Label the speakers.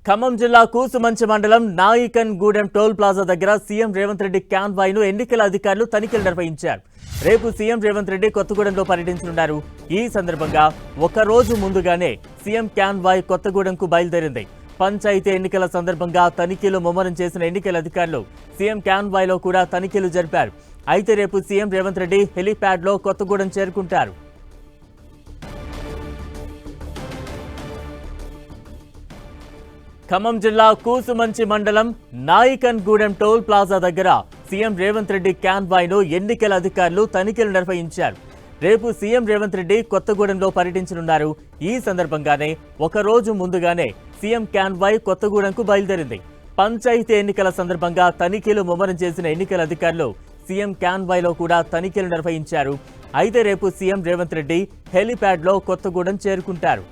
Speaker 1: ఖమ్మం జిల్లా కూసుమంచి మండలం నాయికన్ Gudem toll plaza దగ్గర సీఎం రేవంత్ రెడ్డి క్యాన్వాయ్ను ఎన్నికల అధికారులు తనిఖీలు నిర్వహించారు. రేపు సీఎం రేవంత్ రెడ్డి కొత్తగూడెంలో పర్యటించనున్నారు. ఈ సందర్భంగా ఒక రోజు ముందుగానే సీఎం క్యాన్వాయ్ కొత్తగూడెంకు బయలుదేరింది. పంచాయతీ ఎన్నికల సందర్భంగా తనిఖీలు ముమ్మరం చేసిన ఎన్నికల అధికారులు సీఎం క్యాన్వాయ్లో కూడా తనిఖీలు జరిపారు. అయితే రేపు సీఎం రేవంత్ రెడ్డి హెలీప్యాడ్లో కొత్తగూడెం చేరుకుంటారు. ఖమ్మం జిల్లా కూసుమంచి మండలం నాయికన్ గూడెం టోల్ ప్లాజా దగ్గర సీఎం రేవంత్ రెడ్డి క్యాన్వాయ్ను ఎన్నికల అధికారులు తనిఖీలు నిర్వహించారు. రేపు సీఎం రేవంత్ రెడ్డి కొత్తగూడెంలో పర్యటించనున్నారు. ఈ సందర్భంగానే ఒక రోజు ముందుగానే సీఎం క్యాన్వాయ్ కొత్తగూడెంకు బయలుదేరింది. పంచాయతీ ఎన్నికల సందర్భంగా తనిఖీలు ముమ్మరం చేసిన ఎన్నికల అధికారులు సీఎం క్యాన్వాయ్లో కూడా తనిఖీలు నిర్వహించారు. అయితే రేపు సీఎం రేవంత్ రెడ్డి హెలీప్యాడ్లో కొత్తగూడెం చేరుకుంటారు.